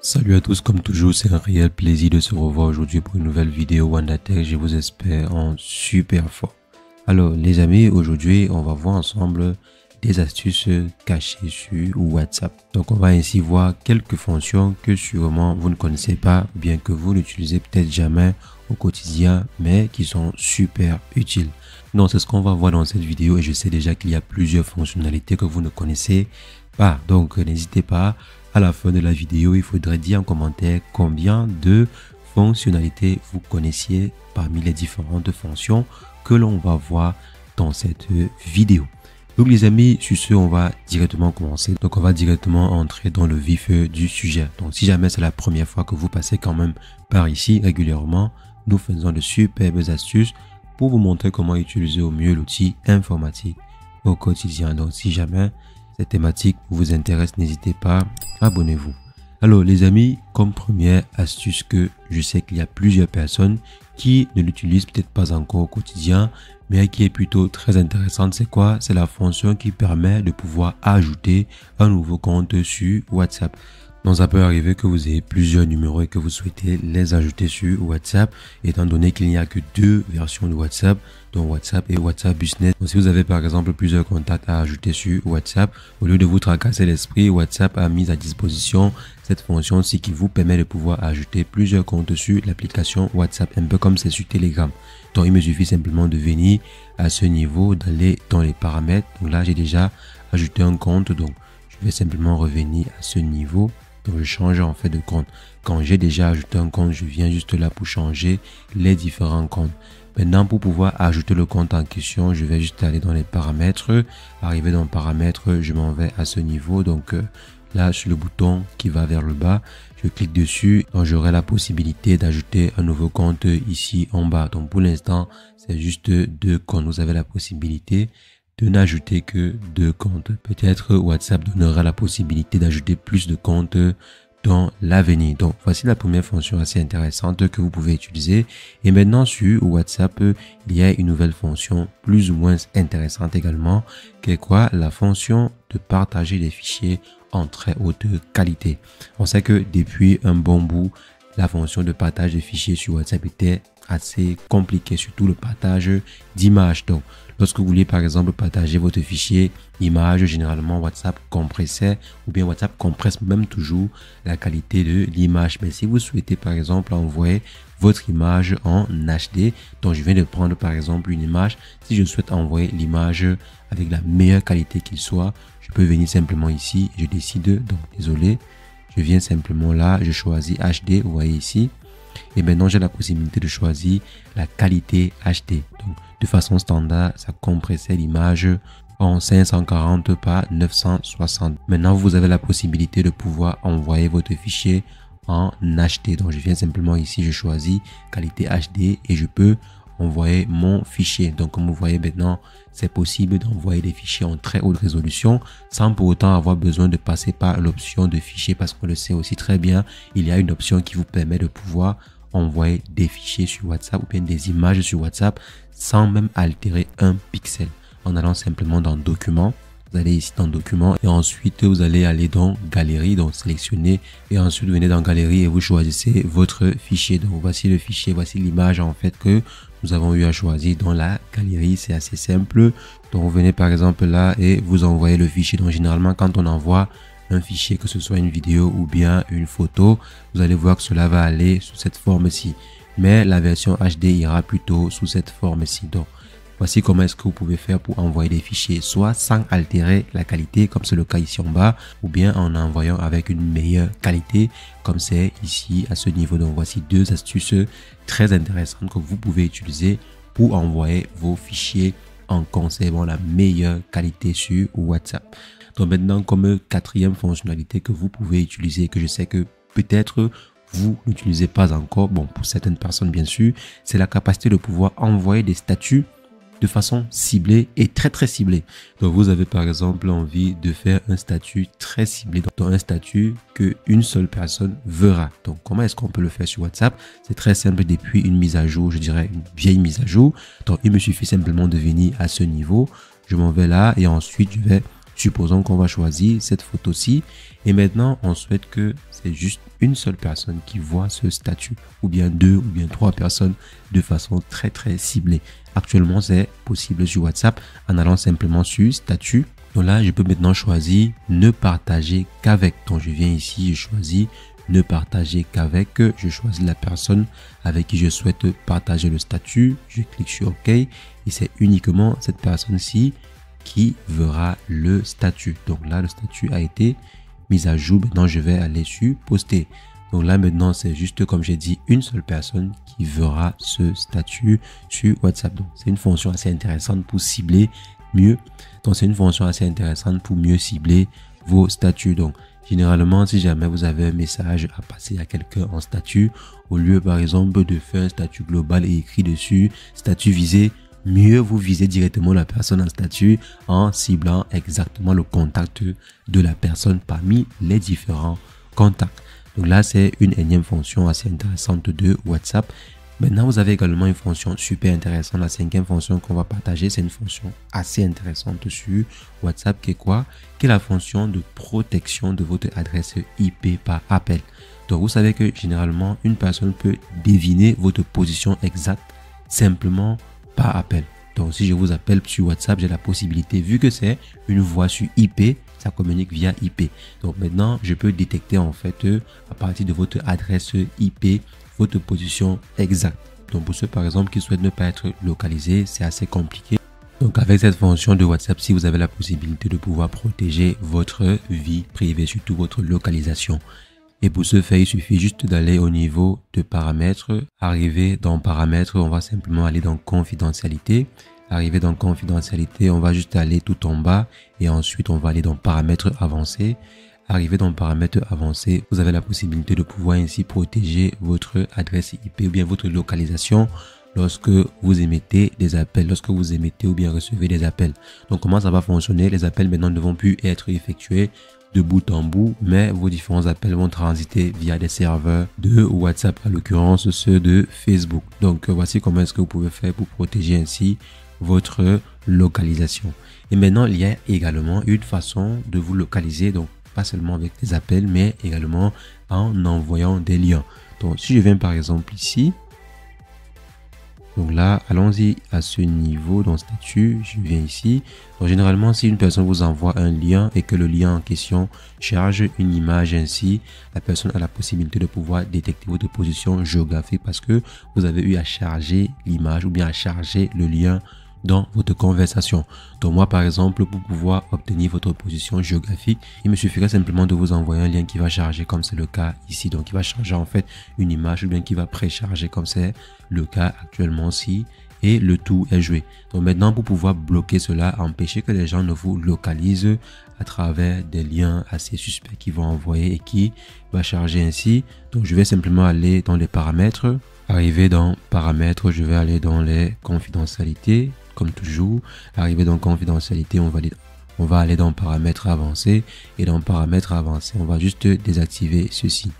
Salut à tous, comme toujours, c'est un réel plaisir de se revoir aujourd'hui pour une nouvelle vidéo WandaTech. Je vous espère en super fort. Alors les amis, aujourd'hui on va voir ensemble des astuces cachées sur WhatsApp. Donc on va ainsi voir quelques fonctions que sûrement vous ne connaissez pas, bien que vous n'utilisez peut-être jamais au quotidien, mais qui sont super utiles. Donc c'est ce qu'on va voir dans cette vidéo et je sais déjà qu'il y a plusieurs fonctionnalités que vous ne connaissez pas. Donc n'hésitez pas. À la fin de la vidéo, il faudrait dire en commentaire combien de fonctionnalités vous connaissiez parmi les différentes fonctions que l'on va voir dans cette vidéo. Donc les amis, sur ce, on va directement commencer. Donc on va directement entrer dans le vif du sujet. Donc si jamais c'est la première fois que vous passez quand même par ici régulièrement, nous faisons de superbes astuces pour vous montrer comment utiliser au mieux l'outil informatique au quotidien. Donc si jamais cette thématique vous intéresse, n'hésitez pas, abonnez-vous. Alors les amis, comme première astuce que je sais qu'il y a plusieurs personnes qui ne l'utilisent peut-être pas encore au quotidien, mais qui est plutôt très intéressante, c'est quoi? C'est la fonction qui permet de pouvoir ajouter un nouveau compte sur WhatsApp. Donc ça peut arriver que vous ayez plusieurs numéros et que vous souhaitez les ajouter sur WhatsApp, étant donné qu'il n'y a que deux versions de WhatsApp, donc WhatsApp et WhatsApp Business. Donc si vous avez par exemple plusieurs contacts à ajouter sur WhatsApp, au lieu de vous tracasser l'esprit, WhatsApp a mis à disposition cette fonction-ci qui vous permet de pouvoir ajouter plusieurs comptes sur l'application WhatsApp, un peu comme c'est sur Telegram. Donc il me suffit simplement de venir à ce niveau, d'aller dans les paramètres. Donc là j'ai déjà ajouté un compte, donc je vais simplement revenir à ce niveau. Donc je change en fait de compte. Quand j'ai déjà ajouté un compte, je viens juste là pour changer les différents comptes. Maintenant, pour pouvoir ajouter le compte en question, je vais juste aller dans les paramètres. Arriver dans paramètres, je m'en vais à ce niveau. Donc là, sur le bouton qui va vers le bas, je clique dessus. Donc j'aurai la possibilité d'ajouter un nouveau compte ici en bas. Donc pour l'instant, c'est juste deux comptes. Vous avez la possibilité de n'ajouter que deux comptes. Peut-être WhatsApp donnera la possibilité d'ajouter plus de comptes dans l'avenir. Donc voici la première fonction assez intéressante que vous pouvez utiliser. Et maintenant sur WhatsApp, il y a une nouvelle fonction plus ou moins intéressante également, qui est quoi? La fonction de partager des fichiers en très haute qualité. On sait que depuis un bon bout, la fonction de partage de fichiers sur WhatsApp était assez compliquée, surtout le partage d'images. Donc lorsque vous voulez par exemple partager votre fichier image, généralement WhatsApp compressait ou bien WhatsApp compresse même toujours la qualité de l'image. Mais si vous souhaitez par exemple envoyer votre image en HD, donc je viens de prendre par exemple une image, si je souhaite envoyer l'image avec la meilleure qualité qu'il soit, je peux venir simplement ici, je décide, donc désolé, je viens simplement là, je choisis HD, vous voyez ici. Et maintenant, j'ai la possibilité de choisir la qualité HD. Donc, de façon standard, ça compressait l'image en 540 par 960. Maintenant, vous avez la possibilité de pouvoir envoyer votre fichier en HD. Donc, je viens simplement ici, je choisis qualité HD et je peux envoyer mon fichier. Donc comme vous voyez maintenant, c'est possible d'envoyer des fichiers en très haute résolution sans pour autant avoir besoin de passer par l'option de fichier, parce qu'on le sait aussi très bien, il y a une option qui vous permet de pouvoir envoyer des fichiers sur WhatsApp ou bien des images sur WhatsApp sans même altérer un pixel, en allant simplement dans documents. Vous allez ici dans documents et ensuite vous allez aller dans galerie, donc sélectionner et ensuite vous venez dans galerie et vous choisissez votre fichier. Donc voici le fichier, voici l'image en fait que nous avons eu à choisir dans la galerie. C'est assez simple. Donc vous venez par exemple là et vous envoyez le fichier. Donc généralement quand on envoie un fichier, que ce soit une vidéo ou bien une photo, vous allez voir que cela va aller sous cette forme-ci. Mais la version HD ira plutôt sous cette forme-ci. Donc voici comment est-ce que vous pouvez faire pour envoyer des fichiers, soit sans altérer la qualité, comme c'est le cas ici en bas, ou bien en envoyant avec une meilleure qualité, comme c'est ici à ce niveau. Donc voici deux astuces très intéressantes que vous pouvez utiliser pour envoyer vos fichiers en conservant la meilleure qualité sur WhatsApp. Donc maintenant, comme quatrième fonctionnalité que vous pouvez utiliser, que je sais que peut-être vous n'utilisez pas encore, bon pour certaines personnes bien sûr, c'est la capacité de pouvoir envoyer des statuts de façon ciblée et très ciblée. Donc vous avez par exemple envie de faire un statut très ciblé, donc un statut que une seule personne verra. Donc comment est-ce qu'on peut le faire sur WhatsApp? C'est très simple, depuis une mise à jour, je dirais une vieille mise à jour. Donc il me suffit simplement de venir à ce niveau, je m'en vais là et ensuite je vais Supposons qu'on va choisir cette photo-ci et maintenant on souhaite que c'est juste une seule personne qui voit ce statut ou bien 2 ou bien 3 personnes de façon très ciblée. Actuellement, c'est possible sur WhatsApp en allant simplement sur statut. Donc là, je peux maintenant choisir ne partager qu'avec. Donc je viens ici, je choisis ne partager qu'avec. Je choisis la personne avec qui je souhaite partager le statut. Je clique sur OK et c'est uniquement cette personne-ci qui verra le statut. Donc là, le statut a été mis à jour. Maintenant, je vais aller sur poster. Donc là, maintenant, c'est juste, comme j'ai dit, une seule personne qui verra ce statut sur WhatsApp. Donc, c'est une fonction assez intéressante pour cibler mieux. Donc, c'est une fonction assez intéressante pour mieux cibler vos statuts. Donc, généralement, si jamais vous avez un message à passer à quelqu'un en statut, au lieu, par exemple, de faire un statut global et écrit dessus, statut visé, mieux vous visez directement la personne en statut en ciblant exactement le contact de la personne parmi les différents contacts. Donc là, c'est une énième fonction assez intéressante de WhatsApp. Maintenant, vous avez également une fonction super intéressante. La 5e fonction qu'on va partager, c'est une fonction assez intéressante sur WhatsApp qui est quoi? Qui est la fonction de protection de votre adresse IP par appel. Donc, vous savez que généralement, une personne peut deviner votre position exacte simplement par appel. Donc, si je vous appelle sur WhatsApp, j'ai la possibilité, vu que c'est une voix sur IP, ça communique via IP. Donc maintenant, je peux détecter en fait à partir de votre adresse IP, votre position exacte. Donc pour ceux par exemple qui souhaitent ne pas être localisés, c'est assez compliqué. Donc avec cette fonction de WhatsApp, si vous avez la possibilité de pouvoir protéger votre vie privée, surtout votre localisation. Et pour ce faire, il suffit juste d'aller au niveau de paramètres. Arriver dans paramètres, on va simplement aller dans confidentialité. Arriver dans confidentialité, on va juste aller tout en bas et ensuite on va aller dans paramètres avancés. Arriver dans paramètres avancés, vous avez la possibilité de pouvoir ainsi protéger votre adresse IP ou bien votre localisation lorsque vous émettez des appels, lorsque vous émettez ou bien recevez des appels. Donc comment ça va fonctionner? Les appels maintenant ne vont plus être effectués de bout en bout, mais vos différents appels vont transiter via des serveurs de WhatsApp, à l'occurrence ceux de Facebook. Donc voici comment est-ce que vous pouvez faire pour protéger ainsi votre localisation. Et maintenant, il y a également une façon de vous localiser, donc pas seulement avec des appels, mais également en envoyant des liens. Donc, si je viens par exemple ici, donc là, allons-y à ce niveau, dans statut, je viens ici. Donc, généralement, si une personne vous envoie un lien et que le lien en question charge une image ainsi, la personne a la possibilité de pouvoir détecter votre position géographique parce que vous avez eu à charger l'image ou bien à charger le lien dans votre conversation. Donc moi par exemple, pour pouvoir obtenir votre position géographique, il me suffirait simplement de vous envoyer un lien qui va charger comme c'est le cas ici. Donc il va charger en fait une image ou bien qui va précharger comme c'est le cas actuellement ici et le tout est joué. Donc maintenant pour pouvoir bloquer cela, empêcher que les gens ne vous localisent à travers des liens assez suspects qu'ils vont envoyer et qui va charger ainsi. Donc je vais simplement aller dans les paramètres. Arriver dans paramètres, je vais aller dans les confidentialités. Comme toujours, arriver dans confidentialité, on va aller dans paramètres avancés et dans paramètres avancés, on va juste désactiver ceci.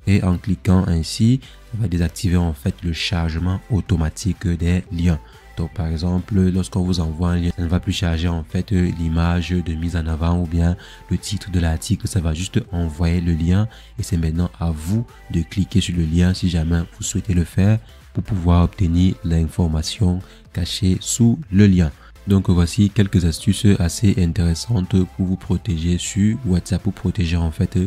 Et en cliquant ainsi, on va désactiver en fait le chargement automatique des liens. Donc par exemple, lorsqu'on vous envoie un lien, ça ne va plus charger en fait l'image de mise en avant ou bien le titre de l'article, ça va juste envoyer le lien et c'est maintenant à vous de cliquer sur le lien si jamais vous souhaitez le faire pour pouvoir obtenir l'information cachée sous le lien. Donc voici quelques astuces assez intéressantes pour vous protéger sur WhatsApp, pour protéger en fait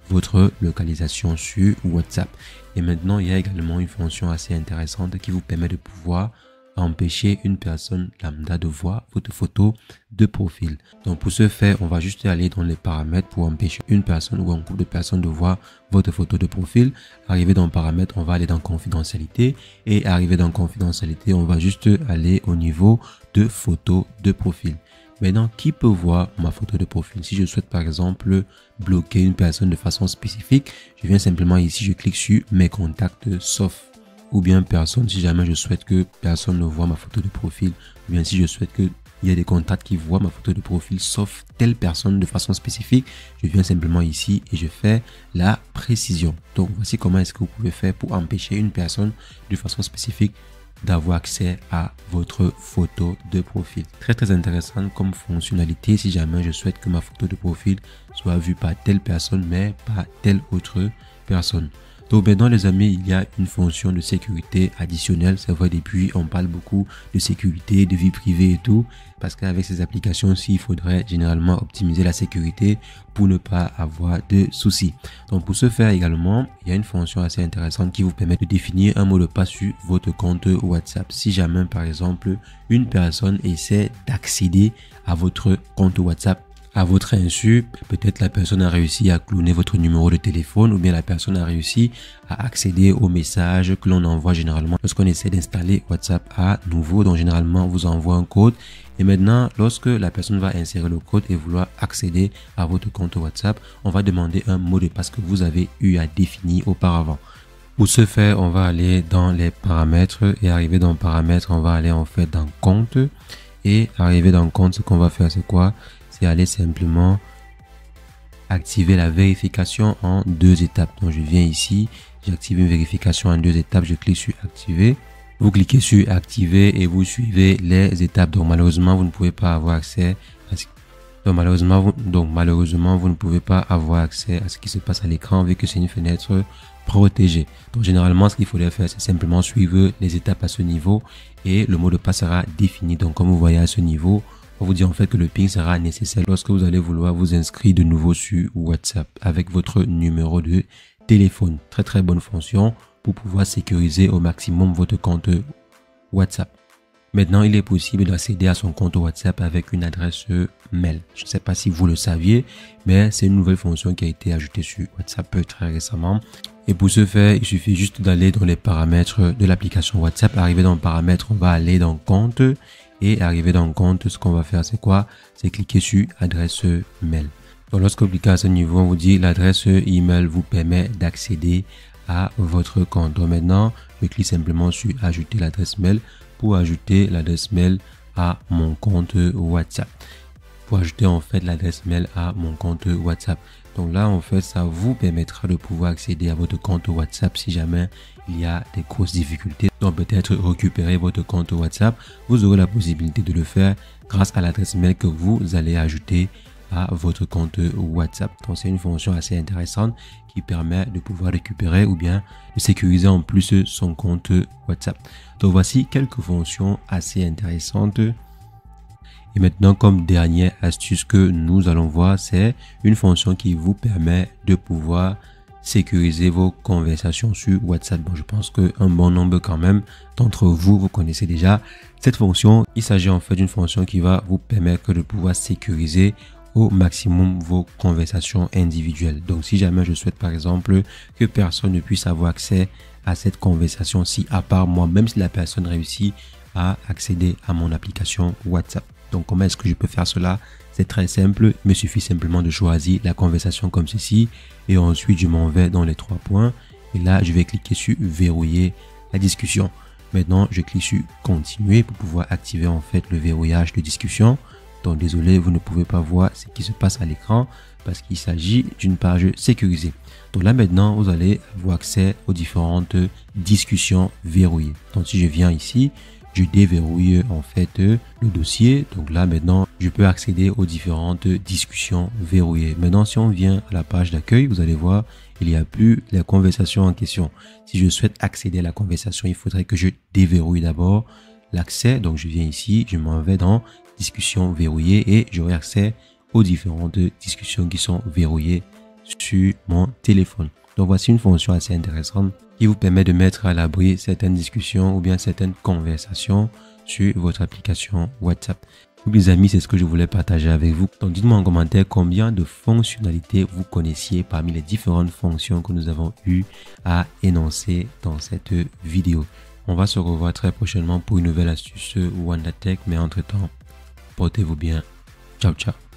votre localisation sur WhatsApp. Et maintenant, il y a également une fonction assez intéressante qui vous permet de pouvoir empêcher une personne lambda de voir votre photo de profil. Donc pour ce faire, on va juste aller dans les paramètres pour empêcher une personne ou un groupe de personnes de voir votre photo de profil. Arriver dans paramètres, on va aller dans confidentialité et arriver dans confidentialité, on va juste aller au niveau de photo de profil. Maintenant, qui peut voir ma photo de profil? Si je souhaite par exemple bloquer une personne de façon spécifique, je viens simplement ici, je clique sur mes contacts sauf ou bien personne, si jamais je souhaite que personne ne voit ma photo de profil, ou bien si je souhaite qu'il y ait des contacts qui voient ma photo de profil sauf telle personne de façon spécifique, je viens simplement ici et je fais la précision. Donc voici comment est-ce que vous pouvez faire pour empêcher une personne de façon spécifique d'avoir accès à votre photo de profil. Très intéressant comme fonctionnalité si jamais je souhaite que ma photo de profil soit vue par telle personne mais pas telle autre personne. Donc maintenant les amis, il y a une fonction de sécurité additionnelle. C'est vrai, depuis on parle beaucoup de sécurité, de vie privée et tout, parce qu'avec ces applications-ci, il faudrait généralement optimiser la sécurité pour ne pas avoir de soucis. Donc pour ce faire également, il y a une fonction assez intéressante qui vous permet de définir un mot de passe sur votre compte WhatsApp. Si jamais par exemple une personne essaie d'accéder à votre compte WhatsApp à votre insu, peut-être la personne a réussi à cloner votre numéro de téléphone ou bien la personne a réussi à accéder aux messages que l'on envoie généralement lorsqu'on essaie d'installer WhatsApp à nouveau. Donc généralement, on vous envoie un code et maintenant, lorsque la personne va insérer le code et vouloir accéder à votre compte WhatsApp, on va demander un mot de passe que vous avez eu à définir auparavant. Pour ce faire, on va aller dans les paramètres et arriver dans paramètres, on va aller en fait dans compte et arriver dans compte, ce qu'on va faire c'est quoi? C'est aller simplement activer la vérification en 2 étapes. Donc je viens ici, j'active une vérification en 2 étapes, je clique sur activer. Vous cliquez sur activer et vous suivez les étapes. Donc malheureusement, vous ne pouvez pas avoir accès à ce... Donc malheureusement, vous ne pouvez pas avoir accès à ce qui se passe à l'écran vu que c'est une fenêtre protégée. Donc généralement, ce qu'il faudrait faire, c'est simplement suivre les étapes à ce niveau et le mot de passe sera défini. Donc comme vous voyez à ce niveau, on vous dit en fait que le PIN sera nécessaire lorsque vous allez vouloir vous inscrire de nouveau sur WhatsApp avec votre numéro de téléphone. Très bonne fonction pour pouvoir sécuriser au maximum votre compte WhatsApp. Maintenant, il est possible d'accéder à son compte WhatsApp avec une adresse mail. Je ne sais pas si vous le saviez, mais c'est une nouvelle fonction qui a été ajoutée sur WhatsApp très récemment. Et pour ce faire, il suffit juste d'aller dans les paramètres de l'application WhatsApp. Arrivé dans paramètres, on va aller dans compte. Et arrivé dans compte, ce qu'on va faire, c'est quoi? C'est cliquer sur adresse mail. Donc lorsque vous cliquez à ce niveau, on vous dit l'adresse email vous permet d'accéder à votre compte. Donc maintenant, je clique simplement sur ajouter l'adresse mail pour ajouter l'adresse mail à mon compte WhatsApp. Pour ajouter en fait l'adresse mail à mon compte WhatsApp. Donc là, en fait, ça vous permettra de pouvoir accéder à votre compte WhatsApp si jamais il y a des grosses difficultés. Donc peut-être récupérer votre compte WhatsApp. Vous aurez la possibilité de le faire grâce à l'adresse mail que vous allez ajouter à votre compte WhatsApp. Donc c'est une fonction assez intéressante qui permet de pouvoir récupérer ou bien de sécuriser en plus son compte WhatsApp. Donc voici quelques fonctions assez intéressantes. Et maintenant, comme dernière astuce que nous allons voir, c'est une fonction qui vous permet de pouvoir sécuriser vos conversations sur WhatsApp. Bon, je pense qu'un bon nombre quand même d'entre vous, vous connaissez déjà cette fonction. Il s'agit en fait d'une fonction qui va vous permettre de pouvoir sécuriser au maximum vos conversations individuelles. Donc, si jamais je souhaite par exemple que personne ne puisse avoir accès à cette conversation-ci à part moi, même si la personne réussit à accéder à mon application WhatsApp. Donc, comment est-ce que je peux faire cela? C'est très simple. Il me suffit simplement de choisir la conversation comme ceci. Et ensuite, je m'en vais dans les 3 points. Et là, je vais cliquer sur verrouiller la discussion. Maintenant, je clique sur continuer pour pouvoir activer en fait le verrouillage de discussion. Donc, désolé, vous ne pouvez pas voir ce qui se passe à l'écran parce qu'il s'agit d'une page sécurisée. Donc là, maintenant, vous allez avoir accès aux différentes discussions verrouillées. Donc, si je viens ici, je déverrouille en fait le dossier. Donc là maintenant, je peux accéder aux différentes discussions verrouillées. Maintenant, si on vient à la page d'accueil, vous allez voir, il n'y a plus la conversation en question. Si je souhaite accéder à la conversation, il faudrait que je déverrouille d'abord l'accès. Donc je viens ici, je m'en vais dans discussion verrouillée et j'aurai accès aux différentes discussions qui sont verrouillées sur mon téléphone. Donc voici une fonction assez intéressante qui vous permet de mettre à l'abri certaines discussions ou bien certaines conversations sur votre application WhatsApp. Donc les amis, c'est ce que je voulais partager avec vous. Donc dites-moi en commentaire combien de fonctionnalités vous connaissiez parmi les différentes fonctions que nous avons eu à énoncer dans cette vidéo. On va se revoir très prochainement pour une nouvelle astuce WandaTech, mais entre-temps, portez-vous bien. Ciao, ciao.